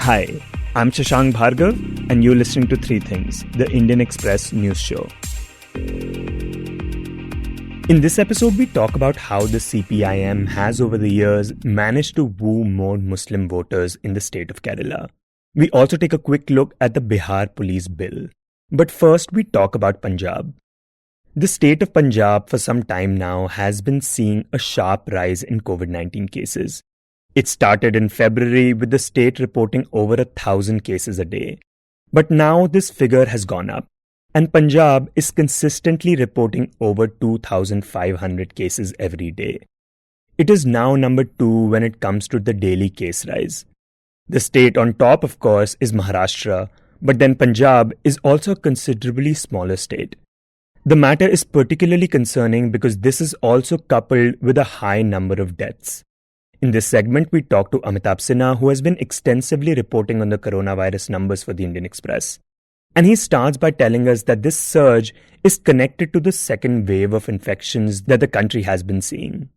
Hi, I'm Shashank Bhargav, and you're listening to Three Things, the Indian Express news show. In this episode, we talk about how the CPIM has over the years managed to woo more Muslim voters in the state of Kerala. We also take a quick look at the Bihar Police bill. But first, we talk about Punjab. The state of Punjab for some time now has been seeing a sharp rise in COVID-19 cases. It started in February with the state reporting over 1,000 cases a day. But now this figure has gone up, and Punjab is consistently reporting over 2,500 cases every day. It is now number 2 when it comes to the daily case rise. The state on top, of course, is Maharashtra, but then Punjab is also a considerably smaller state. The matter is particularly concerning because this is also coupled with a high number of deaths. In this segment, we talk to Amitabh Sinha, who has been extensively reporting on the coronavirus numbers for the Indian Express. And he starts by telling us that this surge is connected to the second wave of infections that the country has been seeing.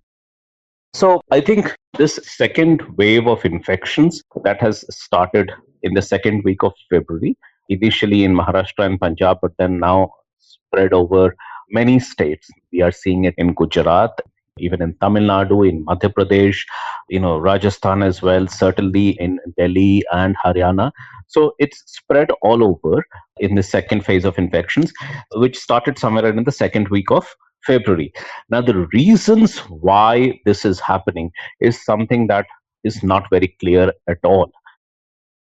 So I think this second wave of infections that has started in the second week of February, initially in Maharashtra and Punjab, but then now spread over many states. We are seeing it in Gujarat, even in Tamil Nadu, in Madhya Pradesh, Rajasthan as well, certainly in Delhi and Haryana. So it's spread all over in the second phase of infections, which started somewhere in the second week of February. Now, the reasons why this is happening is something that is not very clear at all.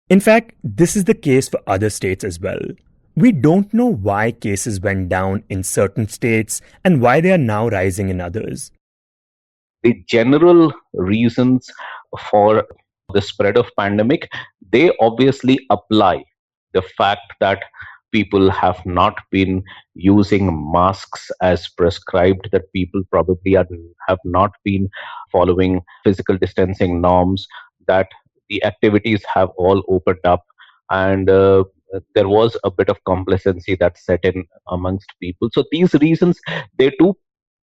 In fact, this is the case for other states as well. We don't know why cases went down in certain states and why they are now rising in others. The general reasons for the spread of pandemic, they obviously apply. The fact that people have not been using masks as prescribed, that people probably have not been following physical distancing norms, that the activities have all opened up, and there was a bit of complacency that set in amongst people. So these reasons, they do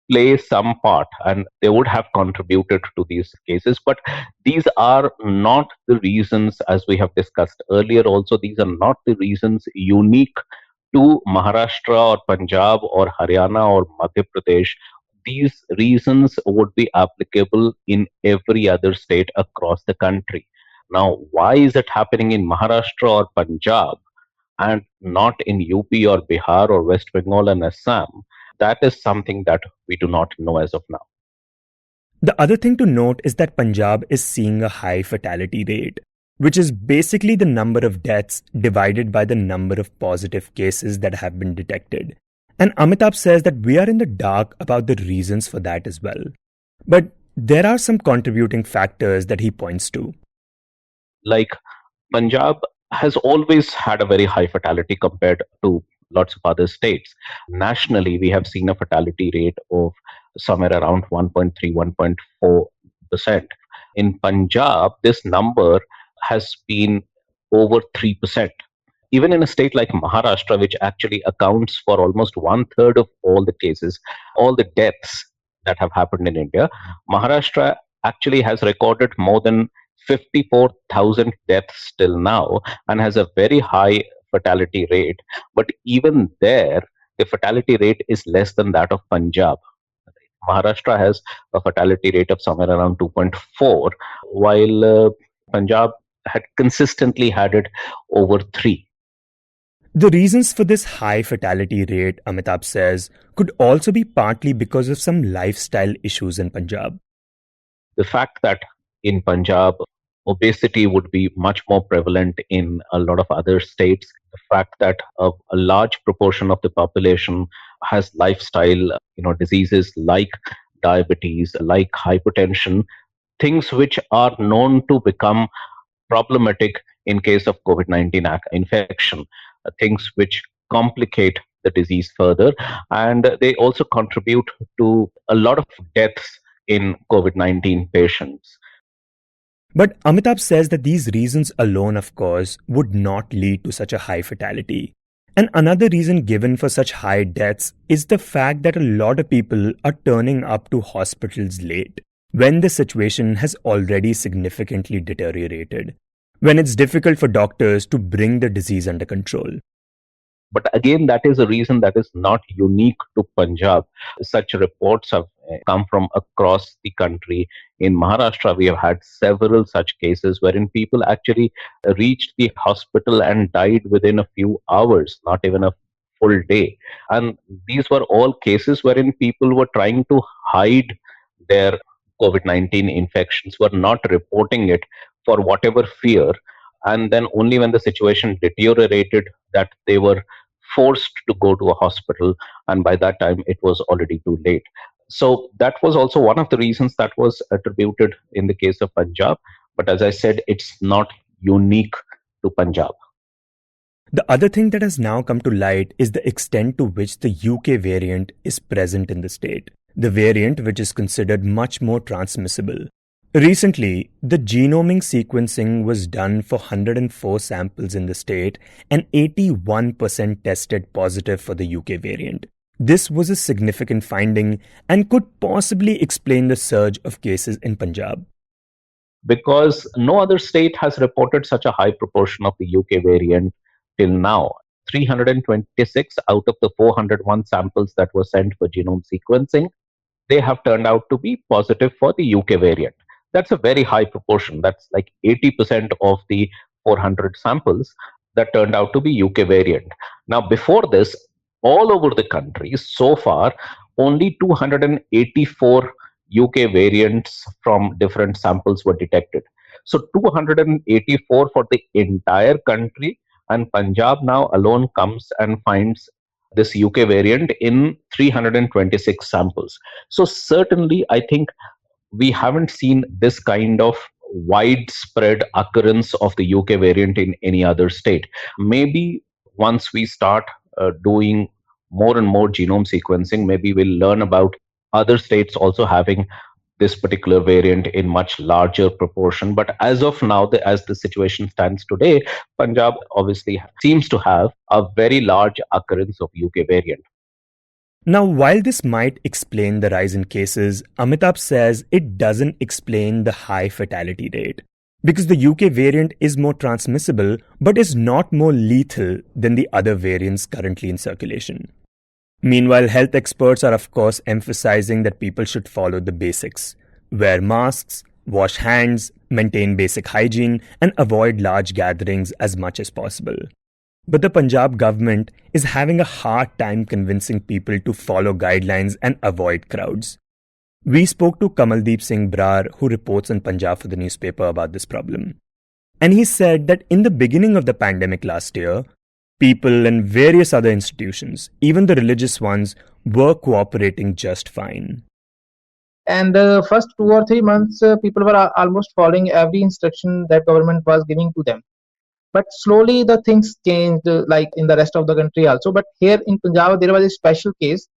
play some part, and they would have contributed to these cases, but these are not the reasons, as we have discussed earlier also, these are not the reasons unique to Maharashtra or Punjab or Haryana or Madhya Pradesh. These reasons would be applicable in every other state across the country. Now, why is it happening in Maharashtra or Punjab and not in UP or Bihar or West Bengal and Assam? That is something that we do not know as of now. The other thing to note is that Punjab is seeing a high fatality rate, which is basically the number of deaths divided by the number of positive cases that have been detected. And Amitabh says that we are in the dark about the reasons for that as well. But there are some contributing factors that he points to. Like, Punjab has always had a very high fatality compared to lots of other states. Nationally, we have seen a fatality rate of somewhere around 1.3, 1.4%. In Punjab, this number has been over 3%. Even in a state like Maharashtra, which actually accounts for almost 1/3 of all the cases, all the deaths that have happened in India, Maharashtra actually has recorded more than 54,000 deaths till now and has a very high fatality rate. But even there, the fatality rate is less than that of Punjab. Maharashtra has a fatality rate of somewhere around 2.4, while Punjab had consistently had it over 3. The reasons for this high fatality rate, Amitabh says, could also be partly because of some lifestyle issues in Punjab. The fact that in Punjab, obesity would be much more prevalent in a lot of other states. The fact that a large proportion of the population has lifestyle, diseases like diabetes, like hypertension, things which are known to become problematic in case of COVID-19 infection, things which complicate the disease further, and they also contribute to a lot of deaths in COVID-19 patients. But Amitabh says that these reasons alone, of course, would not lead to such a high fatality. And another reason given for such high deaths is the fact that a lot of people are turning up to hospitals late, when the situation has already significantly deteriorated. when it's difficult for doctors to bring the disease under control. But again, that is a reason that is not unique to Punjab. Such reports have come from across the country. In Maharashtra, we have had several such cases wherein people actually reached the hospital and died within a few hours, not even a full day. And these were all cases wherein people were trying to hide their COVID 19 infections, were not reporting it for whatever fear. And then only when the situation deteriorated that they were forced to go to a hospital, and by that time it was already too late. So that was also one of the reasons that was attributed in the case of Punjab. But as I said, it's not unique to Punjab. The other thing that has now come to light is the extent to which the UK variant is present in the state, the variant which is considered much more transmissible. Recently, the genomic sequencing was done for 104 samples in the state, and 81% tested positive for the UK variant. This was a significant finding and could possibly explain the surge of cases in Punjab. Because no other state has reported such a high proportion of the UK variant till now. 326 out of the 401 samples that were sent for genome sequencing, they have turned out to be positive for the UK variant. That's a very high proportion. That's like 80% of the 400 samples that turned out to be UK variant. Now, before this, all over the country, so far, only 284 UK variants from different samples were detected. So, 284 for the entire country, and Punjab now alone comes and finds this UK variant in 326 samples. So, certainly, I think we haven't seen this kind of widespread occurrence of the UK variant in any other state. Maybe once we start doing more and more genome sequencing, maybe we'll learn about other states also having this particular variant in much larger proportion. But as of now, as the situation stands today, Punjab obviously seems to have a very large occurrence of UK variant. Now, while this might explain the rise in cases, Amitabh says it doesn't explain the high fatality rate. Because the UK variant is more transmissible but is not more lethal than the other variants currently in circulation. Meanwhile, health experts are of course emphasizing that people should follow the basics. Wear masks, wash hands, maintain basic hygiene, and avoid large gatherings as much as possible. But the Punjab government is having a hard time convincing people to follow guidelines and avoid crowds. We spoke to Kamaldeep Singh Brar, who reports on Punjab for the newspaper, about this problem. And he said that in the beginning of the pandemic last year, people and various other institutions, even the religious ones, were cooperating just fine. And the first 2 or 3 months, people were almost following every instruction that government was giving to them. But slowly the things changed, like in the rest of the country also. But here in Punjab, there was a special case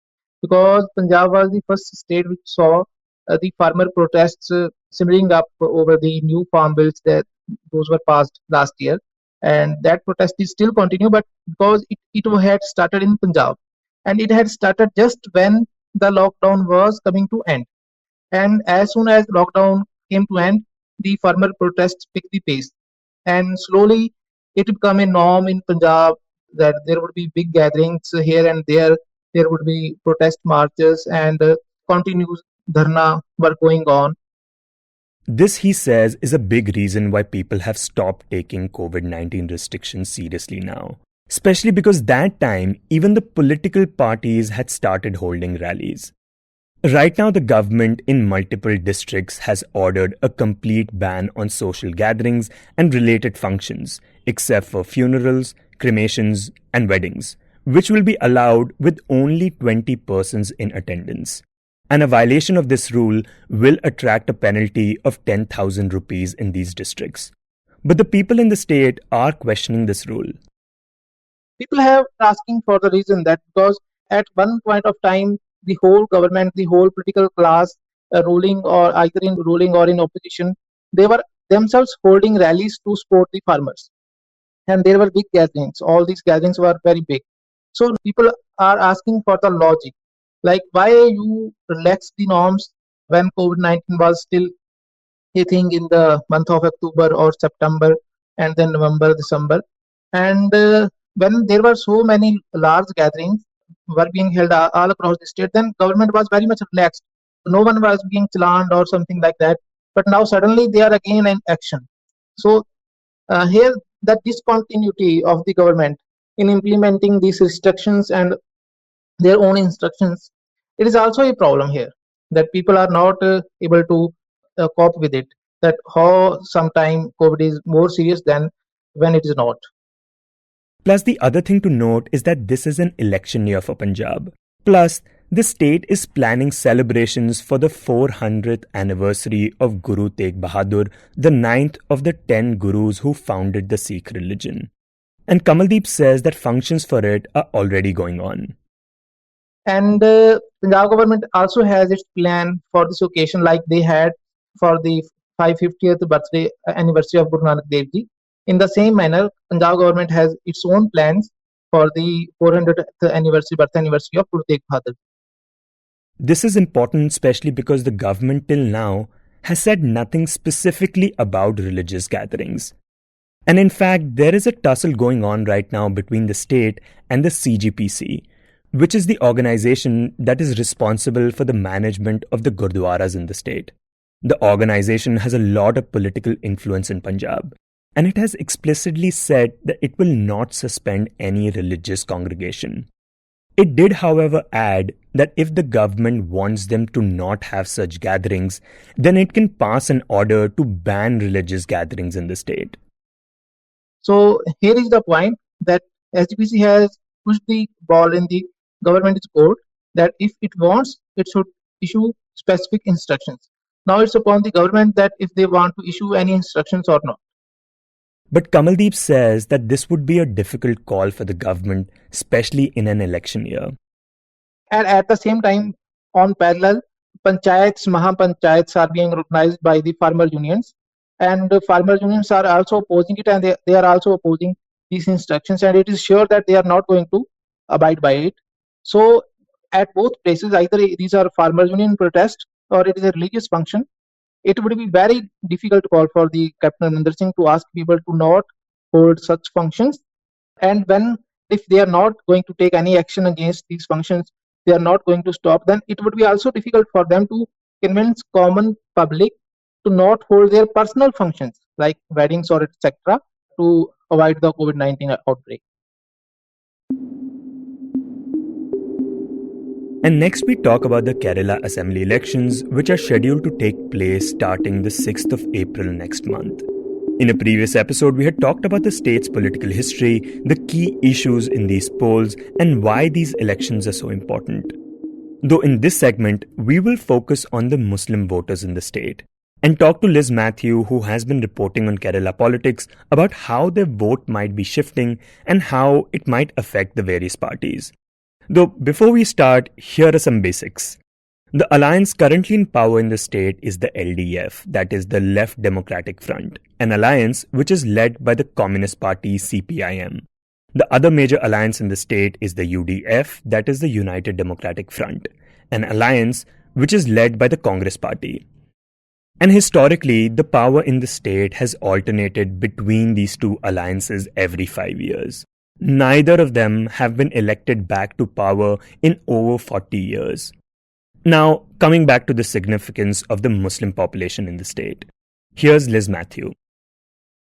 because Punjab was the first state which saw the farmer protests simmering up over the new farm bills that those were passed last year. And that protest is still continue, but because it had started in Punjab, and it had started just when the lockdown was coming to end. And as soon as lockdown came to end, the farmer protests picked the pace. And slowly it became a norm in Punjab that there would be big gatherings here and there. There would be protest marches and continuous dharna were going on. This, he says, is a big reason why people have stopped taking COVID-19 restrictions seriously now. Especially because that time, even the political parties had started holding rallies. Right now, the government in multiple districts has ordered a complete ban on social gatherings and related functions, except for funerals, cremations, and weddings, which will be allowed with only 20 persons in attendance. And a violation of this rule will attract a penalty of 10,000 rupees in these districts. But the people in the state are questioning this rule. People have asking for the reason that because at one point of time, the whole government, the whole political class, ruling or either in ruling or in opposition, they were themselves holding rallies to support the farmers. And there were big gatherings. All these gatherings were very big. So people are asking for the logic. Like why you relax the norms when COVID-19 was still a thing in the month of October or September. and then November, December. And when there were so many large gatherings were being held all across the state, then government was very much relaxed. No one was being challened or something like that. But now suddenly they are again in action. So here, the discontinuity of the government in implementing these restrictions and their own instructions, it is also a problem here, that people are not able to cope with it, that how sometime COVID is more serious than when it is not. Plus, the other thing to note is that this is an election year for Punjab. Plus, the state is planning celebrations for the 400th anniversary of Guru Tegh Bahadur, the ninth of the 10 gurus who founded the Sikh religion. And Kamaldeep says that functions for it are already going on. And Punjab government also has its plan for this occasion, like they had for the 550th birthday anniversary of Guru Nanak Dev Ji. In the same manner, Punjab government has its own plans for the 400th birth anniversary of Guru Tegh Bahadur. This is important especially because the government till now has said nothing specifically about religious gatherings. And in fact, there is a tussle going on right now between the state and the CGPC, which is the organization that is responsible for the management of the gurdwaras in the state. The organization has a lot of political influence in Punjab, and it has explicitly said that it will not suspend any religious congregation. It did, however, add that if the government wants them to not have such gatherings, then it can pass an order to ban religious gatherings in the state. So here is the point, that SGPC has pushed the ball in the government's court, that if it wants, it should issue specific instructions. Now it's upon the government that if they want to issue any instructions or not. But Kamaldeep says that this would be a difficult call for the government, especially in an election year. And at the same time, on parallel, panchayats, mahapanchayats are being recognized by the farmer unions, and the farmer unions are also opposing it, and they are also opposing these instructions, and it is sure that they are not going to abide by it. So at both places, either these are farmer union protest or it is a religious function, it would be very difficult call for the Captain Amrinder Singh to ask people to not hold such functions. And when, if they are not going to take any action against these functions, they are not going to stop, then it would be also difficult for them to convince common public to not hold their personal functions like weddings or etc. to avoid the COVID-19 outbreak. And next we talk about the Kerala Assembly elections, which are scheduled to take place starting the 6th of April next month. In a previous episode, we had talked about the state's political history, the key issues in these polls, and why these elections are so important. Though in this segment, we will focus on the Muslim voters in the state and talk to Liz Mathew, who has been reporting on Kerala politics, about how their vote might be shifting and how it might affect the various parties. Though before we start, here are some basics. The alliance currently in power in the state is the LDF, that is the Left Democratic Front, an alliance which is led by the Communist Party CPIM. The other major alliance in the state is the UDF, that is the United Democratic Front, an alliance which is led by the Congress Party. And historically, the power in the state has alternated between these two alliances every 5 years. Neither of them have been elected back to power in over 40 years. Now, coming back to the significance of the Muslim population in the state. Here's Liz Mathew.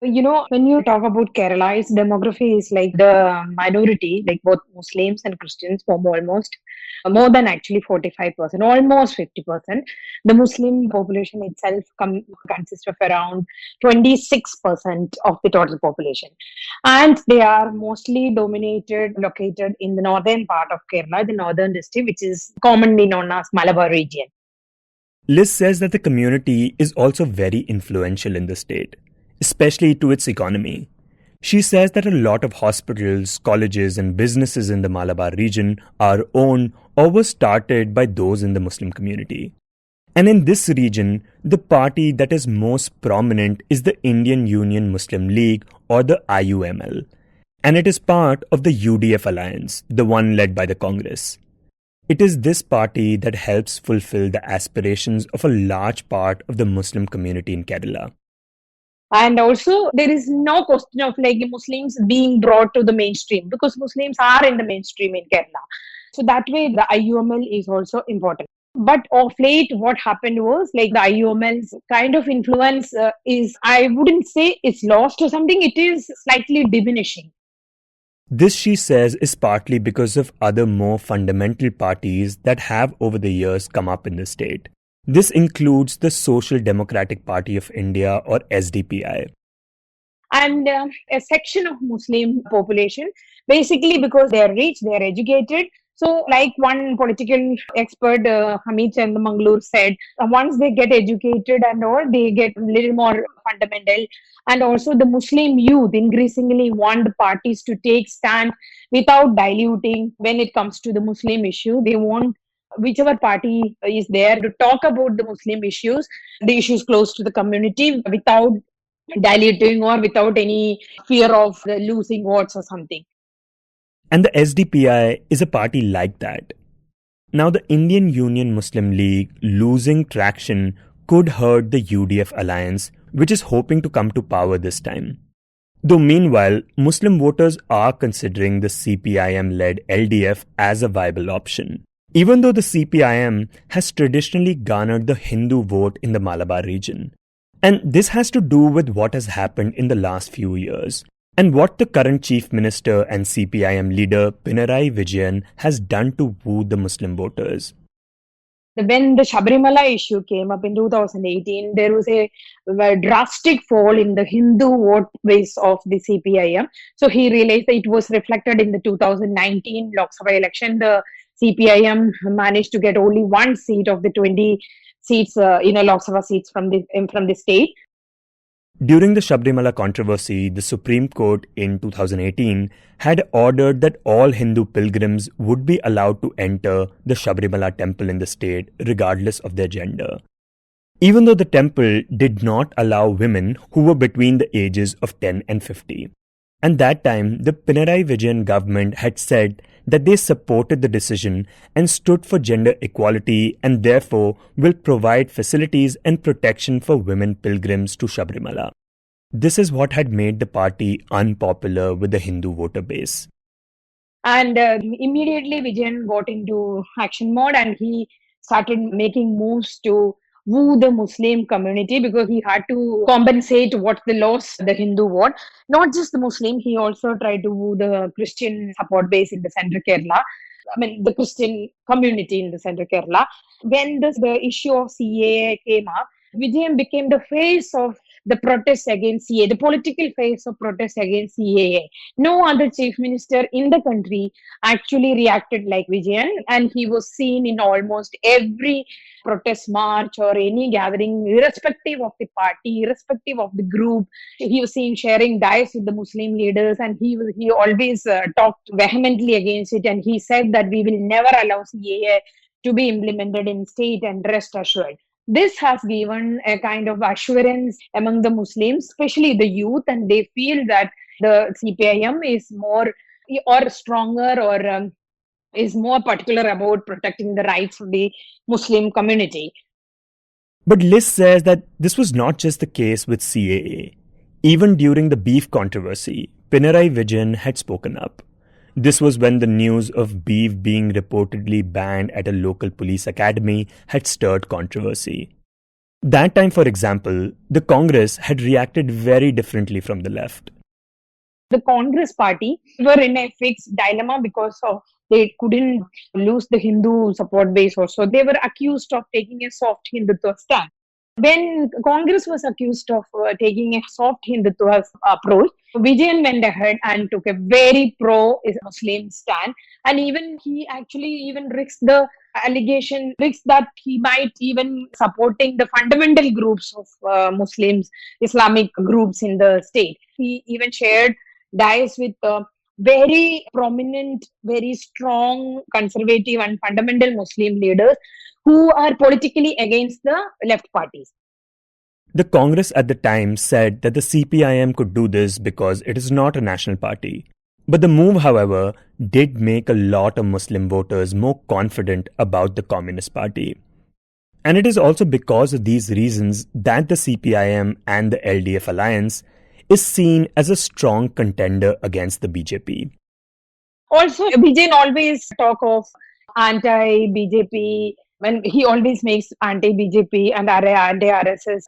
You know, when you talk about Kerala, its demography is like the minority, like both Muslims and Christians form almost more than actually 45%, almost 50%. The Muslim population itself consists of around 26% of the total population. And they are mostly located in the northern part of Kerala, the northern district, which is commonly known as Malabar region. Liz says that the community is also very influential in the state, especially to its economy. She says that a lot of hospitals, colleges and businesses in the Malabar region are owned or were started by those in the Muslim community. And in this region, the party that is most prominent is the Indian Union Muslim League, or the IUML. And it is part of the UDF alliance, the one led by the Congress. It is this party that helps fulfill the aspirations of a large part of the Muslim community in Kerala. And also, there is no question of like Muslims being brought to the mainstream because Muslims are in the mainstream in Kerala. So that way, the IUML is also important. But of late, what happened was like the IUML's kind of influence is, I wouldn't say it's lost or something, it is slightly diminishing. This, she says, is partly because of other more fundamental parties that have over the years come up in the state. This includes the Social Democratic Party of India, or SDPI. And a section of Muslim population, basically because they are rich, they are educated. So, like one political expert, Hamid Chandamangalur, said, once they get educated and all, they get a little more fundamental. And also, the Muslim youth increasingly want the parties to take stand without diluting when it comes to the Muslim issue. They want whichever party is there to talk about the Muslim issues, the issues close to the community without diluting or without any fear of losing votes or something. And the SDPI is a party like that. Now, the Indian Union Muslim League losing traction could hurt the UDF alliance, which is hoping to come to power this time. Though meanwhile, Muslim voters are considering the CPIM-led LDF as a viable option, even though the CPIM has traditionally garnered the Hindu vote in the Malabar region. And this has to do with what has happened in the last few years, and what the current Chief Minister and CPIM leader Pinarayi Vijayan has done to woo the Muslim voters. When the Sabrimala issue came up in 2018, there was a drastic fall in the Hindu vote base of the CPIM. So he realized that it was reflected in the 2019 Lok Sabha election. The CPIM managed to get only one seat of the 20 seats, Lok Sabha seats from the state. During the Sabrimala controversy, the Supreme Court in 2018 had ordered that all Hindu pilgrims would be allowed to enter the Sabrimala temple in the state regardless of their gender. Even though the temple did not allow women who were between the ages of 10 and 50. And that time, the Pinarayi Vijayan government had said that they supported the decision and stood for gender equality and therefore will provide facilities and protection for women pilgrims to Sabrimala. This is what had made the party unpopular with the Hindu voter base. And immediately Vijayan got into action mode and he started making moves to woo the Muslim community because he had to compensate what they lost the Hindu vote. Not just the Muslim, he also tried to woo the Christian support base in the central Kerala. The Christian community in the central Kerala. When the issue of CAA came up, Vijayan became the face of the protests against CAA, the political face of protests against CAA. No other chief minister in the country actually reacted like Vijayan, and he was seen in almost every protest march or any gathering, irrespective of the party, irrespective of the group. He was seen sharing dice with the Muslim leaders, and he always talked vehemently against it. And he said that we will never allow CAA to be implemented in state, and rest assured. This has given a kind of assurance among the Muslims, especially the youth, and they feel that the CPIM is more or stronger or is more particular about protecting the rights of the Muslim community. But Liz says that this was not just the case with CAA. Even during the beef controversy, Pinarayi Vijayan had spoken up. This was when the news of beef being reportedly banned at a local police academy had stirred controversy. That time, for example, the Congress had reacted very differently from the left. The Congress party were in a fixed dilemma because of they couldn't lose the Hindu support base also. They were accused of taking a soft Hindutva stand. When Congress was accused of taking a soft Hindutva approach, Vijayan went ahead and took a very pro-Muslim stand. And he actually even risked the allegation, risked that he might even supporting the fundamental groups of Muslims, Islamic groups in the state. He even shared dice with very prominent, very strong conservative and fundamental Muslim leaders who are politically against the left parties. The Congress at the time said that the CPIM could do this because it is not a national party. But the move, however, did make a lot of Muslim voters more confident about the Communist Party. And it is also because of these reasons that the CPIM and the LDF alliance is seen as a strong contender against the BJP. Also, BJN always talk of anti-BJP when he always makes anti-BJP and anti-RSS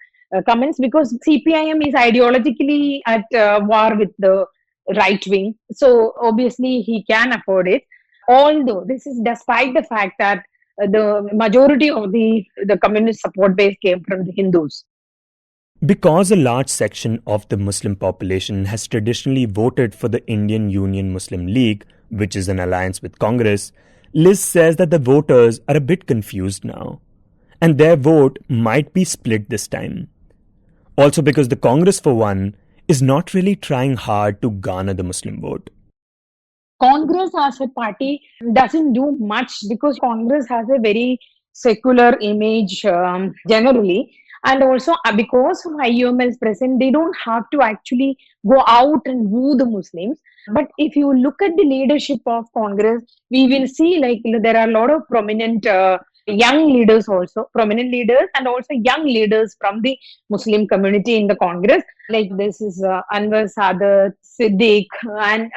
comments because CPIM is ideologically at war with the right wing. So obviously he can afford it. Although this is despite the fact that the majority of the communist support base came from the Hindus. Because a large section of the Muslim population has traditionally voted for the Indian Union Muslim League, which is an alliance with Congress, Liz says that the voters are a bit confused now, and their vote might be split this time. Also because the Congress, for one, is not really trying hard to garner the Muslim vote. Congress as a party doesn't do much because Congress has a very secular image generally. And also because of IUML is present, they don't have to actually go out and woo the Muslims. But if you look at the leadership of Congress, we will see there are a lot of prominent young leaders also, prominent leaders and also young leaders from the Muslim community in the Congress. Like this is Anwar Sadat, Siddiq, and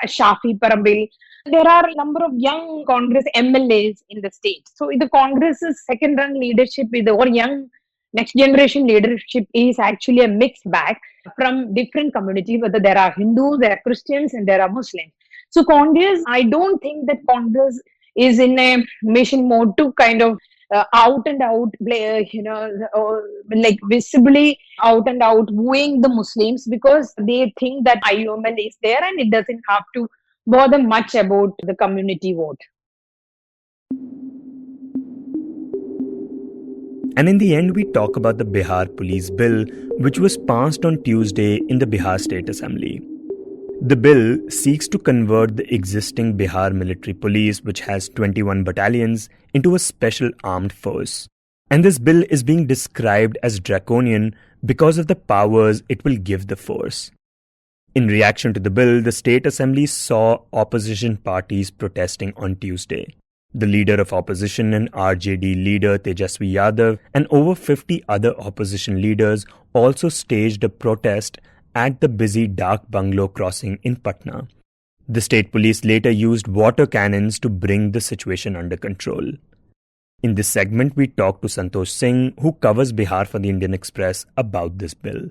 Shafi Parambil. There are a number of young Congress MLAs in the state. So the Congress's second-run leadership or young next generation leadership is actually a mixed bag from different communities, whether there are Hindus, there are Christians, and there are Muslims. So Congress, I don't think that Congress is in a mission mode to kind of out and out, visibly out and out wooing the Muslims because they think that IUML is there and it doesn't have to bother much about the community vote. And in the end, we talk about the Bihar Police Bill, which was passed on Tuesday in the Bihar State Assembly. The bill seeks to convert the existing Bihar military police, which has 21 battalions, into a special armed force. And this bill is being described as draconian because of the powers it will give the force. In reaction to the bill, the State Assembly saw opposition parties protesting on Tuesday. The leader of opposition and RJD leader Tejasvi Yadav and over 50 other opposition leaders also staged a protest at the busy Dak Bungalow crossing in Patna. The state police later used water cannons to bring the situation under control. In this segment, we talk to Santosh Singh, who covers Bihar for the Indian Express, about this bill.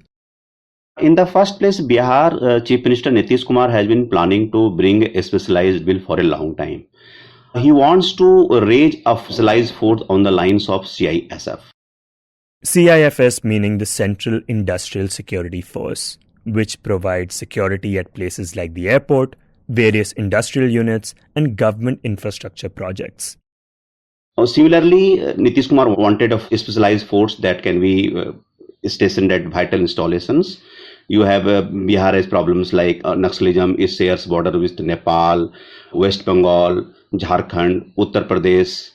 In the first place, Bihar Chief Minister Nitish Kumar has been planning to bring a specialized bill for a long time. He wants to raise a specialized force on the lines of CISF. CIFS meaning the Central Industrial Security Force, which provides security at places like the airport, various industrial units, and government infrastructure projects. Similarly, Nitish Kumar wanted a specialized force that can be stationed at vital installations. You have Bihar has problems like Naxalism. It shares border with Nepal, West Bengal, Jharkhand, Uttar Pradesh.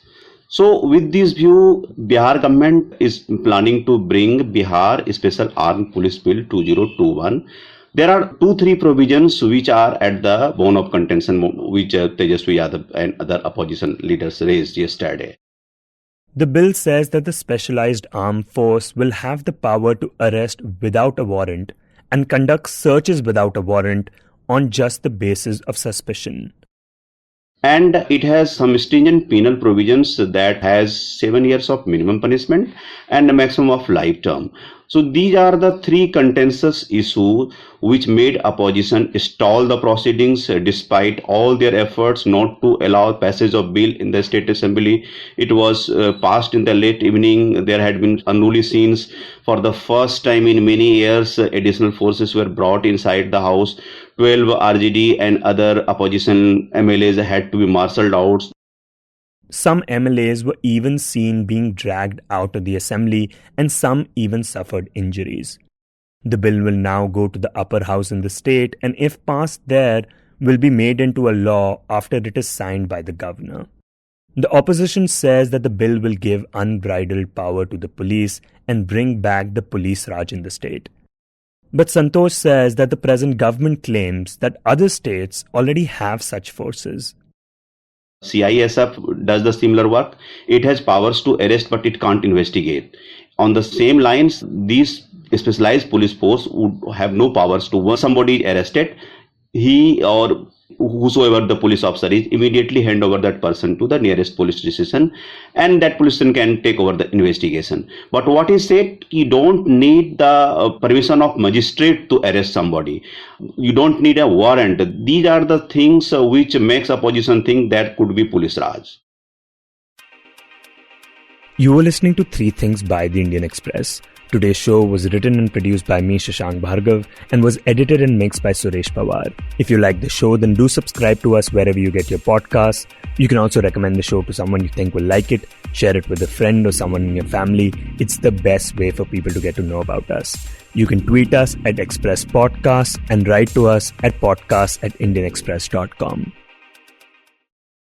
So with this view, Bihar government is planning to bring Bihar Special Armed Police Bill 2021. There are 2-3 provisions which are at the bone of contention, which Tejasvi Yadav and other opposition leaders raised yesterday. The bill says that the specialized armed force will have the power to arrest without a warrant and conduct searches without a warrant on just the basis of suspicion. And it has some stringent penal provisions that has 7 years of minimum punishment and a maximum of life term. So these are the 3 contentious issues which made opposition stall the proceedings despite all their efforts not to allow passage of bill in the State Assembly. It was passed in the late evening. There had been unruly scenes. For the first time in many years, additional forces were brought inside the house. 12 RGD and other opposition MLAs had to be marshalled out. Some MLAs were even seen being dragged out of the assembly and some even suffered injuries. The bill will now go to the upper house in the state and if passed there, will be made into a law after it is signed by the governor. The opposition says that the bill will give unbridled power to the police and bring back the police raj in the state. But Santosh says that the present government claims that other states already have such forces. CISF does the similar work. It has powers to arrest, but it can't investigate. On the same lines, these specialized police force would have no powers to, once somebody is arrested, he or whosoever the police officer is immediately hand over that person to the nearest police station, and that police station can take over the investigation. But what is said, you don't need the permission of magistrate to arrest somebody. You don't need a warrant. These are the things which makes opposition think that could be police raj. You were listening to Three Things by the Indian Express. Today's show was written and produced by me, Shashank Bhargav, and was edited and mixed by Suresh Pawar. If you like the show, then do subscribe to us wherever you get your podcasts. You can also recommend the show to someone you think will like it, share it with a friend or someone in your family. It's the best way for people to get to know about us. You can tweet us at Express Podcasts and write to us at podcasts@indianexpress.com.